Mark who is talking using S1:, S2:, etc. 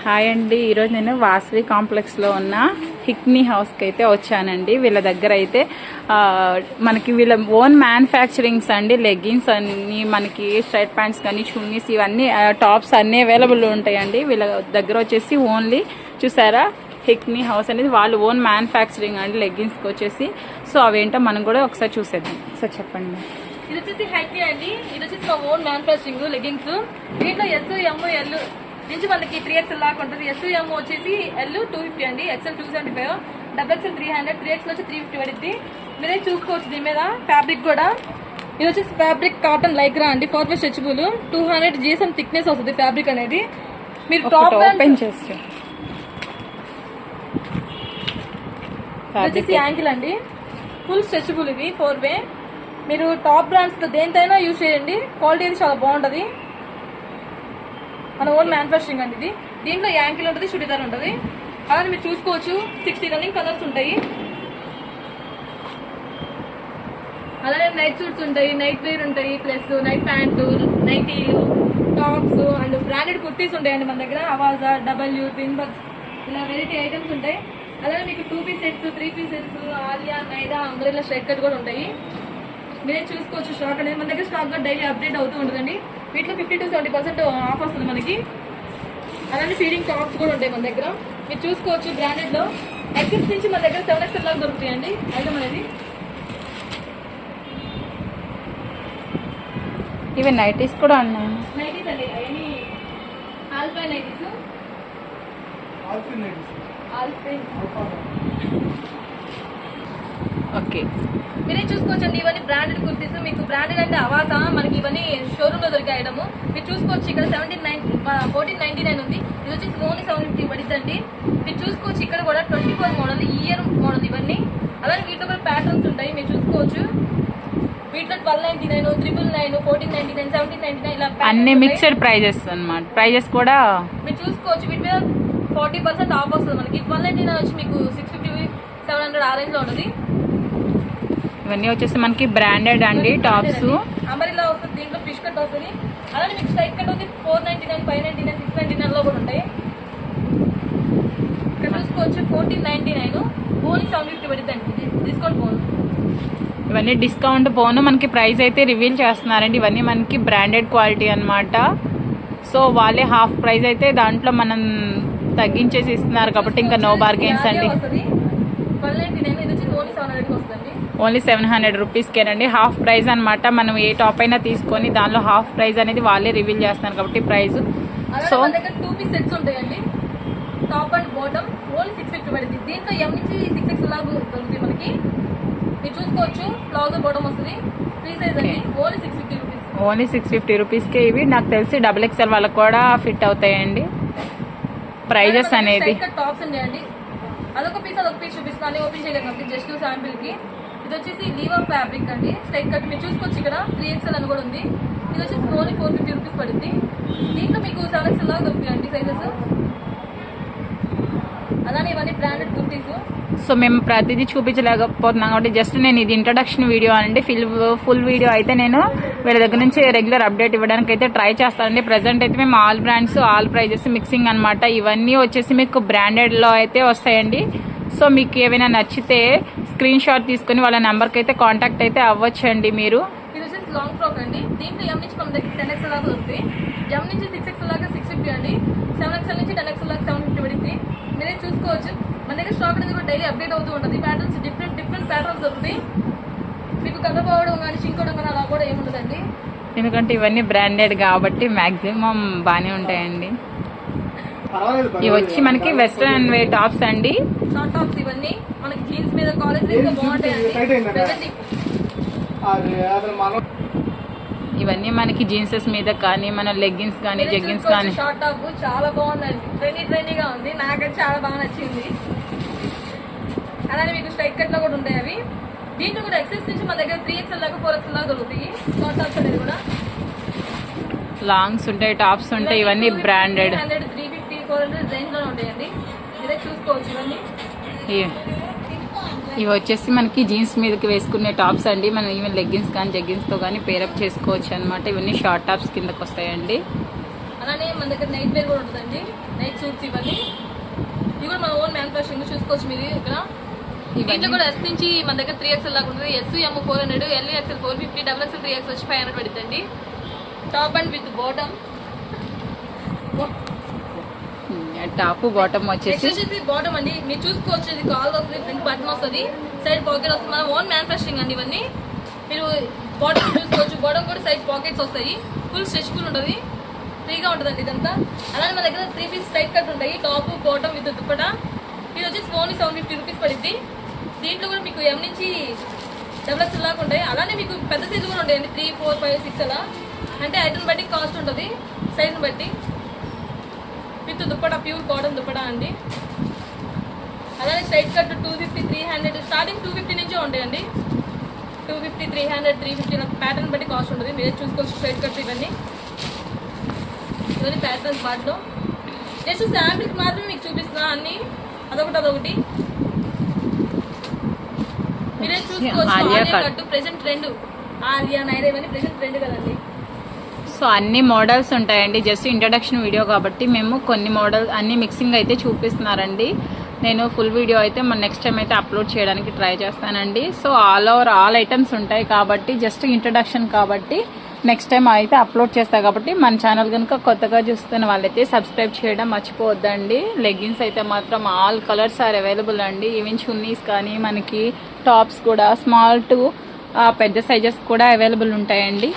S1: Hi అండి. ఈరోజు నేను వాసవి కాంప్లెక్స్లో ఉన్న హిక్నీ హౌస్కి అయితే వచ్చానండి. వీళ్ళ దగ్గర అయితే మనకి వీళ్ళ ఓన్ మ్యానుఫ్యాక్చరింగ్స్ అండి. లెగ్గిన్స్ అన్ని మనకి స్ట్రైట్ ప్యాంట్స్ కానీ చున్నీస్ ఇవన్నీ టాప్స్ అన్నీ అవైలబుల్ ఉంటాయండి. వీళ్ళ దగ్గర వచ్చేసి ఓన్లీ చూసారా హిక్నీ హౌస్ అనేది వాళ్ళు ఓన్ మ్యానుఫ్యాక్చరింగ్ అండి లెగ్గిన్స్కి వచ్చేసి. సో అవేంటో మనం కూడా ఒకసారి చూసేద్దాం. సార్ చెప్పండి.
S2: ఇది వచ్చేసి హైక్నీ అండి. ఇది వచ్చేసి మా ఓన్ మ్యానుఫ్యాక్చరింగ్ లెగ్గిన్స్. దీంట్లో ఎస్, ఎమ్, ఎల్ నుంచి మనకి 3XL దాకా ఉంటుంది. ఎస్, ఎమ్ వచ్చేసి ఎల్ 250 అండి, ఎక్స్ఎల్ 275, డబుల్ ఎక్స్ఎల్ 300, 3XL వచ్చి 350 పడుద్ది. మీరే చూసుకోవచ్చు. దీని మీద ఫ్యాబ్రిక్ కూడా ఇది వచ్చేసి ఫ్యాబ్రిక్ కాటన్ లైక్రా అండి, 4 స్ట్రెచబుల్, 200 GSM థిక్నెస్ వస్తుంది ఫ్యాబ్రిక్ అనేది. మీరు టాప్
S1: ఓపెన్ చేస్తే
S2: వచ్చేసి యాంకిల్ అండి, ఫుల్ స్ట్రెచబుల్. ఇది 4 వే. మీరు టాప్ బ్రాండ్స్ తో దేనితైనా యూజ్ చేయండి, క్వాలిటీ అనేది చాలా బాగుంటది. మన ఓన్ మ్యానుఫ్యాక్చరింగ్ అండి ఇది. దీంట్లో యాంకిల్ ఉంటుంది, చుడిదార్ ఉంటుంది. అలానే మీరు చూసుకోవచ్చు 60 రన్నింగ్ కలర్స్ ఉంటాయి. అలానే నైట్ సూట్స్ ఉంటాయి, నైట్ వేర్ ఉంటాయి, ప్లస్ నైట్ ప్యాంటు, నైటీలు, టాప్స్ అండ్ బ్రాండెడ్ కుర్తీస్ ఉంటాయండి మన దగ్గర. అవాజా, డబ్ల్యూ, ట్విన్బర్స్ ఇలా వెరైటీ ఐటమ్స్ ఉంటాయి. అలానే మీకు 2 piece sets, 3 piece sets, Alia, నైడా, అంబ్రెల్లా, స్ట్రైట్ కట్ కూడా ఉంటాయి. మీరే చూసుకోవచ్చు. స్టాక్ అనేది మన దగ్గర స్టాక్ డైలీ అప్డేట్ అవుతూ ఉంటుందండి. వీటిలో 50 to 70% ఆఫ్ వస్తుంది మనకి. అలానే ఫీడింగ్ టాప్స్ కూడా ఉంటాయి మన దగ్గర. మీరు చూసుకోవచ్చు బ్రాండెడ్ లో ఎక్సెస్ నుంచి మన దగ్గర 7XL దాకా దొరుకుతాయండి ఐటమ్ అనేది.
S1: ఇవి నైటీస్ కూడా ఉన్నాయి.
S2: నైటీస్ అండి, అవన్నీ ఆల్పై నైటీస్.
S1: ఓకే,
S2: మీరే చూసుకోవచ్చండి. ఇవన్నీ బ్రాండెడ్ కుర్తీస్. మీకు బ్రాండెడ్ అంటే అవాసా, మనకి ఇవన్నీ షోరూమ్ లో దొరికే ఐటమ్. మీరు చూసుకోవచ్చు. ఇక్కడ 1499 ఉంది. ఇది వచ్చేసి ఓన్లీ 750 పడిద్దండి. మీరు చూసుకోవచ్చు. ఇక్కడ కూడా 24 మోడల్, ఇయర్ మోడల్ ఇవన్నీ. అలాగే వీటిలో కూడా ప్యాటర్న్స్ ఉంటాయి. మీరు చూసుకోవచ్చు. వీటిలో 1299, 999, 1499, 1799 ఇలా
S1: అన్ని మిక్స్డ్ ప్రైజెస్ అన్నమాట. ప్రైజెస్ కూడా
S2: మీరు చూసుకోవచ్చు. వీటి మీద 40% ఆఫ్ వస్తుంది మనకి. 1299 వచ్చి మీకు 650, 700 ఆ రేంజ్ లో ఉంటుంది.
S1: ఇవన్నీ వచ్చేసి మనకి బ్రాండెడ్ అండి టాప్స్.
S2: అంబరిలా వస్తుంది, దీంట్లో ఫిష్ కట్ వస్తుంది. అలానే మీకు స్ట్రైట్ కట్ అవుతుంది 499, 599, 699 లో కూడా ఉంటాయి. ఇక్కడ చూసుకోవచ్చు 1499, ఓన్లీ 750 పడుతుందండి డిస్కౌంట్ పోను.
S1: ఇవన్నీ డిస్కౌంట్ పోను మనకి ప్రైస్ అయితే రివీల్ చేస్తున్నారండి. ఇవన్నీ మనకి బ్రాండెడ్ క్వాలిటీ అన్నమాట. సో వాళ్ళే హాఫ్ ప్రైస్ అయితే దాంట్లో మనం తగ్గించేసి ఇస్తున్నారు కాబట్టి ఇంకా నో బార్గెన్స్ అండి.
S2: 1299, ఇది వచ్చి ఓన్లీ 700 వస్తుంది.
S1: ఓన్లీ 700 రూపీస్కేనండి. హాఫ్ ప్రైస్ అనమాట. మనం ఏ టాప్ అయినా తీసుకొని దానిలో హాఫ్ ప్రైస్ అనేది వాళ్ళే రివీల్ చేస్తున్నారు కాబట్టి ప్రైస్.
S2: సో మన దగ్గర 2 పీస్ సెట్స్ ఉంటాయండి, టాప్ అండ్ బాటమ్, ఓన్లీ 650 పడుతుంది. దీంట్లో M నుంచి 6XL లాగా దొరుకుతుంది మనకి. మీరు చూసుకోవచ్చు. ప్లాజో బాటమ్ వస్తుంది, 3 సైజ్ అండి, ఓన్లీ 650 రూపీస్.
S1: ఓన్లీ 650 రూపీస్కే ఇవి. నాకు తెలిసి XXL వాళ్ళకి కూడా ఫిట్ అవుతాయండి ప్రైజెస్ అనేది.
S2: టాప్స్ ఉన్నాయండి. అదొక పీస్ చూపిస్తాను. ఓపెన్ చేయలేదు కాబట్టి జస్ట్ శాంపిల్ కి. ఇది వచ్చేసి లీవర్ ఫ్యాబ్రిక్ అండి, స్ట్రైట్ కట్. మీరు చూసుకోవచ్చు. ఇక్కడ 3XL అని కూడా ఉంది. ఇది వచ్చేసి ఓన్లీ 450 రూపీస్ పడుతుంది. దీంట్లో మీకు 7XL లాగా దొరుకుతాయండి సైజెస్. అలానే ఇవన్నీ బ్రాండెడ్ కుర్తీస్.
S1: సో మేము ప్రతిదీ చూపించలేకపోతున్నాం కాబట్టి జస్ట్ నేను ఇది ఇంట్రడక్షన్ వీడియో అండి. ఫుల్ వీడియో అయితే నేను వీళ్ళ దగ్గర నుంచి రెగ్యులర్ అప్డేట్ ఇవ్వడానికి అయితే ట్రై చేస్తానండి. ప్రజెంట్ అయితే మేము all brands, all prices mixing అనమాట. ఇవన్నీ వచ్చేసి మీకు బ్రాండెడ్లో అయితే వస్తాయండి. సో మీకు ఏమైనా నచ్చితే స్క్రీన్ షాట్ తీసుకుని వాళ్ళ నెంబర్కి అయితే కాంటాక్ట్ అయితే అవ్వచ్చండి మీరు.
S2: ఇది వచ్చేసి లాంగ్ ఫ్రాక్ అండి. దీంట్లో M నుంచి మన దగ్గర 10XL దాకా దొరుకుతాయి. M నుంచి 6XL దాకా 650 అండి, 7XL నుంచి 10XL దాకా 750 పడుతుంది. మీరే చూసుకోవచ్చు. మన దగ్గర స్టాక్ అనేది కూడా డైలీ అప్డేట్ అవుతూ ఉంటుంది. ప్యాటర్న్స్ డిఫరెంట్ ప్యాటర్న్స్ దొరుకుతాయి. మీకు కథ పోవడం కానీ చింకోవడం కానీ అలా కూడా ఏముండదండి,
S1: ఎందుకంటే ఇవన్నీ బ్రాండెడ్ కాబట్టి మ్యాక్సిమం బాగానే ఉంటాయండి. ఇవి వచ్చి మనకి వెస్ట్రన్ వే టాప్స్ అండి,
S2: షార్ట్ టాప్స్. ఇవన్నీ మనకి జీన్స్ మీద, కాలేజ్ మీద బాగుంటాయండి.
S1: ఇవన్నీ మనకి జీన్సెస్ మీద కానీ మన లెగ్గిన్స్ కానీ జెగ్గిన్స్ కానీ.
S2: షార్ట్ టాప్ చాలా బాగుందండి, ట్రెండీగా ఉంది. నాకైతే చాలా బాగా నచ్చింది. అలానే మీకు స్ట్రైట్ కట్ లో కూడా ఉంటాయి అవి. దీంట్లో కూడా ఎక్సెస్ నుంచి మన దగ్గర 3XL దాకా 4XL దాకా దొరుకుతాయి. షార్ట్ టాప్స్ అనేది కూడా
S1: లాంగ్స్ ఉంటాయి, టాప్స్ ఉంటాయి. ఇవన్నీ బ్రాండెడ్
S2: 350, 400 రేంజ్ లో ఉంటాయండి. ఇదే చూసుకోవచ్చు. ఇవన్నీ
S1: ఇవి వచ్చేసి మనకి జీన్స్ మీదకి వేసుకునే టాప్స్ అండి. మనం ఈవెన్ లెగ్గిన్స్ కానీ జెగ్గిన్స్ తో కానీ పేరప్ చేసుకోవచ్చు అనమాట. ఇవన్నీ షార్ట్ టాప్స్ కిందకి వస్తాయండి.
S2: అలానే మన దగ్గర నైట్ వేర్ కూడా ఉంటుందండి, నైట్ సూట్స్ ఇవన్నీ. ఇవి కూడా మన ఓన్ మ్యానుఫ్యాక్చరింగ్ చూసుకోవచ్చు మీరు ఇక్కడ. దీంట్లో కూడా ఎస్ నుంచి మన దగ్గర 3XL లాగా ఉంటుంది. S M 400, LXL 450, XXL 3X వచ్చి 500 పడుతుందండి. Top and with bottom.
S1: Top bottom వచ్చేసి
S2: బాటమ్ అండి మీరు చూసుకోవచ్చు. ఇది కాల్ వస్తుంది, ఫ్రంట్ బటన్ వస్తుంది, సైడ్ పాకెట్ వస్తుంది. మన ఓన్ మ్యానుఫ్యాక్చరింగ్ అండి ఇవన్నీ. మీరు బాటమ్ చూసుకోవచ్చు, బాటమ్ కూడా సైడ్ పాకెట్స్ వస్తాయి, ఫుల్ స్ట్రెచ్ఫుల్ ఉంటుంది, ఫ్రీగా ఉంటుందండి ఇదంతా. అలానే మన దగ్గర 3 పీస్ స్ట్రైట్ కట్ ఉంటాయి, టాప్ బాటమ్ విత్ దుప్పటా. ఇది వచ్చేసి ఓన్లీ 750 రూపీస్ పడుద్ది. దీంట్లో కూడా మీకు ఎం నుంచి XXL లాగా ఉంటాయి. అలానే మీకు పెద్ద సైజు కూడా ఉంటాయండి, 3, 4, 5, 6 అలా. అంటే ఐటమ్ బట్టి కాస్ట్ ఉంటుంది, సైజుని బట్టి. With dupatta, pure cotton dupatta అండి. అలానే స్ట్రైట్ కట్ 250, 300, స్టార్టింగ్ 250 నుంచే ఉంటాయండి. 250, 300, 350 ప్యాటర్న్ బట్టి కాస్ట్ ఉంటుంది. మీరే చూసుకోవచ్చు. స్ట్రైట్ కట్ ఇవన్నీ ప్యాటర్న్స్ వాటిలో జస్ట్ శాంపిల్కి మాత్రమే మీకు చూపిస్తున్నా అన్ని, అదొకటి. మీరే చూసుకోవచ్చు. Alia cut present trend, Alia Naira ఇవన్నీ ప్రెసెంట్ ట్రెండ్ కదండి.
S1: సో అన్ని మోడల్స్ ఉంటాయండి. జస్ట్ ఇంట్రడక్షన్ వీడియో కాబట్టి మేము కొన్ని మోడల్ అన్ని మిక్సింగ్ అయితే చూపిస్తున్నారండి. నేను ఫుల్ వీడియో అయితే మన నెక్స్ట్ టైం అయితే అప్లోడ్ చేయడానికి ట్రై చేస్తానండి. సో ఆల్ ఐటమ్స్ ఉంటాయి కాబట్టి జస్ట్ ఇంట్రడక్షన్ కాబట్టి నెక్స్ట్ టైం అయితే అప్లోడ్ చేస్తా కాబట్టి మన ఛానల్ కనుక కొత్తగా చూస్తున్న వాళ్ళైతే సబ్స్క్రైబ్ చేయడం మర్చిపోవద్దండి. లెగ్గిన్స్ అయితే మాత్రం ఆల్ కలర్స్ ఆర్ అవైలబుల్ అండి. ఈవెన్ చున్నీస్ కానీ మనకి టాప్స్ కూడా స్మాల్ టు పెద్ద సైజెస్ కూడా అవైలబుల్ ఉంటాయండి.